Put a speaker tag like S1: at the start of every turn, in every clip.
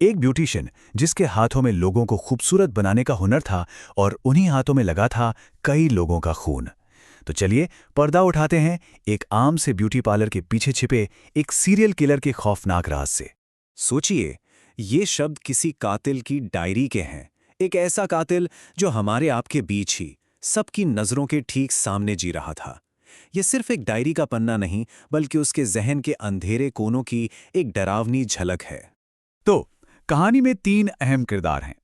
S1: एक ब्यूटिशियन जिसके हाथों में लोगों को खूबसूरत बनाने का हुनर था और उन्हीं हाथों में लगा था कई लोगों का खून। तो चलिए पर्दा उठाते हैं एक आम से ब्यूटी पार्लर के पीछे छिपे एक सीरियल किलर के खौफनाक राज से।
S2: सोचिए, ये शब्द किसी कातिल की डायरी के हैं। एक ऐसा कातिल जो हमारे आपके बीच ही सबकी नजरों के ठीक सामने जी रहा था। ये सिर्फ एक डायरी का पन्ना नहीं, बल्कि उसके जहन के अंधेरे कोनों की एक डरावनी झलक है।
S1: तो कहानी में तीन अहम किरदार हैं।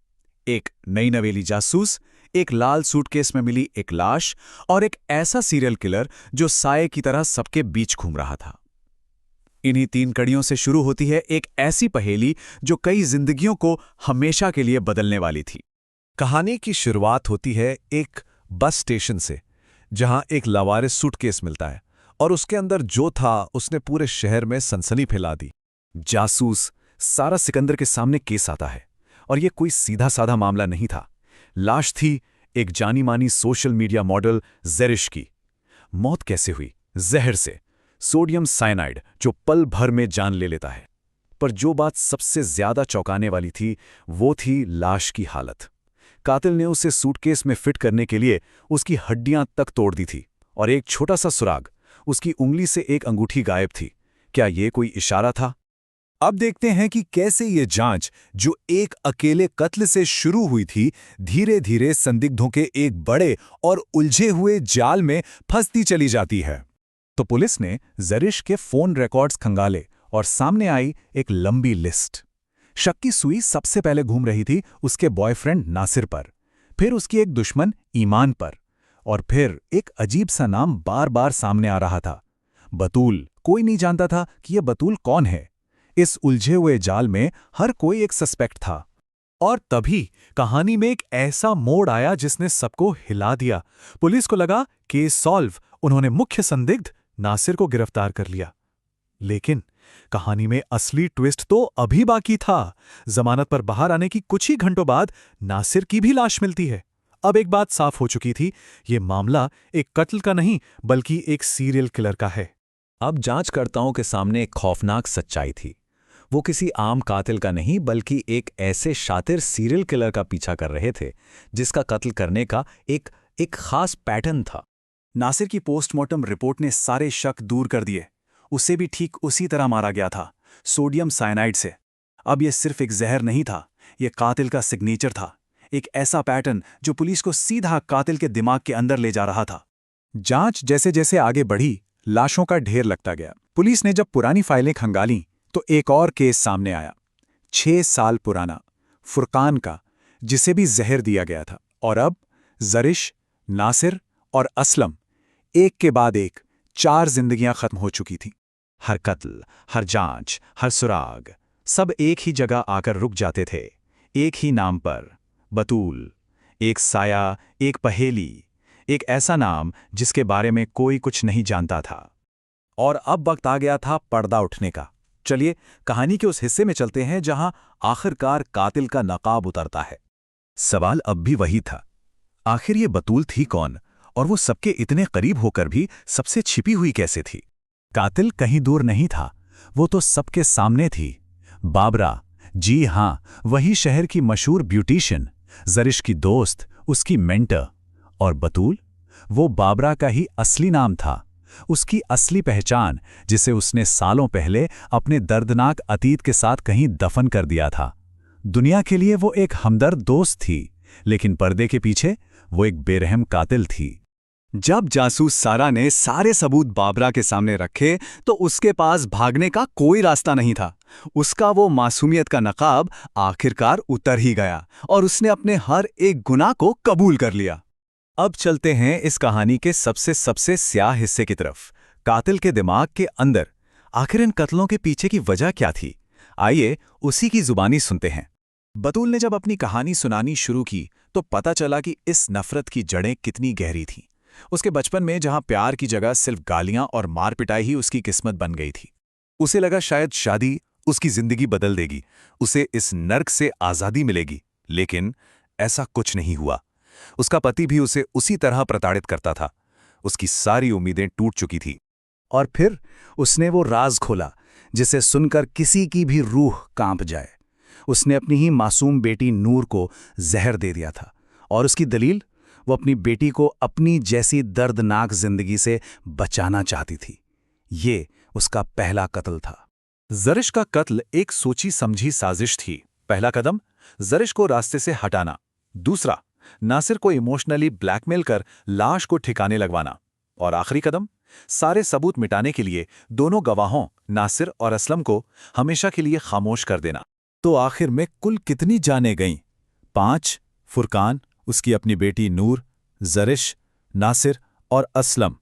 S1: एक नई नवेली जासूस, एक लाल सूटकेस में मिली एक लाश और एक ऐसा सीरियल किलर जो साये की तरह सबके बीच घूम रहा था। इन्हीं तीन कड़ियों से शुरू होती है एक ऐसी पहेली जो कई जिंदगियों को हमेशा के लिए बदलने वाली थी।
S3: कहानी की शुरुआत होती है एक बस स्टेशन से, जहां एक लावारिस सूटकेस मिलता है और उसके अंदर जो था उसने पूरे शहर में सनसनी फैला दी।
S1: जासूस सारा सिकंदर के सामने केस आता है और यह कोई सीधा साधा मामला नहीं था। लाश थी एक जानी मानी सोशल मीडिया मॉडल ज़ेरिश की। मौत कैसे हुई? जहर से, सोडियम साइनाइड जो पल भर में जान ले लेता है। पर जो बात सबसे ज्यादा चौंकाने वाली थी वो थी लाश की हालत। कातिल ने उसे सूटकेस में फिट करने के लिए उसकी हड्डियां तक तोड़ दी थी और एक छोटा सा सुराग, उसकी उंगली से एक अंगूठी गायब थी। क्या यह कोई इशारा था?
S3: अब देखते हैं कि कैसे ये जांच, जो एक अकेले कत्ल से शुरू हुई थी, धीरे धीरे संदिग्धों के एक बड़े और उलझे हुए जाल में फंसती चली जाती है।
S1: तो पुलिस ने ज़ेरिश के फोन रिकॉर्ड्स खंगाले और सामने आई एक लंबी लिस्ट। शक की सुई सबसे पहले घूम रही थी उसके बॉयफ्रेंड नासिर पर, फिर उसकी एक दुश्मन ईमान पर, और फिर एक अजीब सा नाम बार बार सामने आ रहा था, बतूल। कोई नहीं जानता था कि यह बतूल कौन है। इस उलझे हुए जाल में हर कोई एक सस्पेक्ट था।
S3: और तभी कहानी में एक ऐसा मोड़ आया जिसने सबको हिला दिया। पुलिस को लगा केस सॉल्व। उन्होंने मुख्य संदिग्ध नासिर को गिरफ्तार कर लिया। लेकिन कहानी में असली ट्विस्ट तो अभी बाकी था। जमानत पर बाहर आने की कुछ ही घंटों बाद नासिर की भी लाश मिलती है। अब एक बात साफ हो चुकी थी, ये मामला एक कत्ल का नहीं बल्कि एक सीरियल किलर का है।
S2: अब जांचकर्ताओं के सामने एक खौफनाक सच्चाई थी। वो किसी आम कातिल का नहीं, बल्कि एक ऐसे शातिर सीरियल किलर का पीछा कर रहे थे जिसका कत्ल करने का एक खास पैटर्न था।
S1: नासिर की पोस्टमार्टम रिपोर्ट ने सारे शक दूर कर दिए। उसे भी ठीक उसी तरह मारा गया था, सोडियम साइनाइड से। अब यह सिर्फ एक जहर नहीं था, यह कातिल का सिग्नेचर था, एक ऐसा पैटर्न जो पुलिस को सीधा कातिल के दिमाग के अंदर ले जा रहा था। जांच जैसे जैसे आगे बढ़ी, लाशों का ढेर लगता गया। पुलिस ने जब पुरानी फाइलें खंगालीं तो एक और केस सामने आया, 6 साल पुराना, फुरकान का, जिसे भी जहर दिया गया था। और अब ज़ेरिश, नासिर और असलम, एक के बाद एक 4 जिंदगियां खत्म हो चुकी थीं। हर कत्ल, हर जांच, हर सुराग, सब एक ही जगह आकर रुक जाते थे, एक ही नाम पर, बतूल। एक साया, एक पहेली, एक ऐसा नाम जिसके बारे में कोई कुछ नहीं जानता था। और अब वक्त आ गया था पर्दा उठने का। चलिए कहानी के उस हिस्से में चलते हैं जहां आखिरकार कातिल का नकाब उतरता है। सवाल अब भी वही था, आखिर ये बतूल थी कौन, और वो सबके इतने करीब होकर भी सबसे छिपी हुई कैसे थी? कातिल कहीं दूर नहीं था, वो तो सबके सामने थी। बाबरा, जी हां, वही शहर की मशहूर ब्यूटिशियन, ज़ेरिश की दोस्त, उसकी मेंटर। और बतूल, वो बाबरा का ही असली नाम था, उसकी असली पहचान, जिसे उसने सालों पहले अपने दर्दनाक अतीत के साथ कहीं दफन कर दिया था। दुनिया के लिए वो एक हमदर्द दोस्त थी, लेकिन पर्दे के पीछे वो एक बेरहम कातिल थी। जब जासूस सारा ने सारे सबूत बाबरा के सामने रखे तो उसके पास भागने का कोई रास्ता नहीं था। उसका वो मासूमियत का नकाब आखिरकार उतर ही गया और उसने अपने हर एक गुनाह को कबूल कर लिया। अब चलते हैं इस कहानी के सबसे स्याह हिस्से की तरफ, कातिल के दिमाग के अंदर। आखिर इन कत्लों के पीछे की वजह क्या थी? आइए उसी की जुबानी सुनते हैं। बतूल ने जब अपनी कहानी सुनानी शुरू की तो पता चला कि इस नफरत की जड़ें कितनी गहरी थीं। उसके बचपन में जहां प्यार की जगह सिर्फ गालियां और मार पिटाई ही उसकी किस्मत बन गई थी। उसे लगा शायद शादी उसकी जिंदगी बदल देगी, उसे इस नर्क से आज़ादी मिलेगी। लेकिन ऐसा कुछ नहीं हुआ। उसका पति भी उसे उसी तरह प्रताड़ित करता था। उसकी सारी उम्मीदें टूट चुकी थी। और फिर उसने वो राज खोला जिसे सुनकर किसी की भी रूह कांप जाए। उसने अपनी ही मासूम बेटी नूर को जहर दे दिया था। और उसकी दलील, वो अपनी बेटी को अपनी जैसी दर्दनाक जिंदगी से बचाना चाहती थी। ये उसका पहला कत्ल था।
S3: जरिश का कत्ल एक सोची समझी साजिश थी। पहला कदम, जरिश को रास्ते से हटाना। दूसरा, नासिर को इमोशनली ब्लैकमेल कर लाश को ठिकाने लगवाना। और आखिरी कदम, सारे सबूत मिटाने के लिए दोनों गवाहों नासिर और असलम को हमेशा के लिए खामोश कर देना। तो आखिर में कुल कितनी जानें गईं? 5। फुरकान, उसकी अपनी बेटी नूर, जरिश, नासिर और असलम।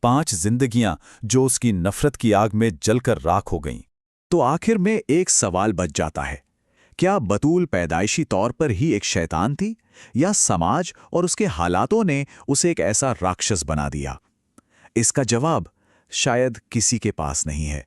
S3: 5 जिंदगियां जो उसकी नफरत की आग में जलकर राख हो गईं।
S2: तो आखिर में एक सवाल बच जाता है, क्या बतूल पैदाइशी तौर पर ही एक शैतान थी, या समाज और उसके हालातों ने उसे एक ऐसा राक्षस बना दिया? इसका जवाब शायद किसी के पास नहीं है।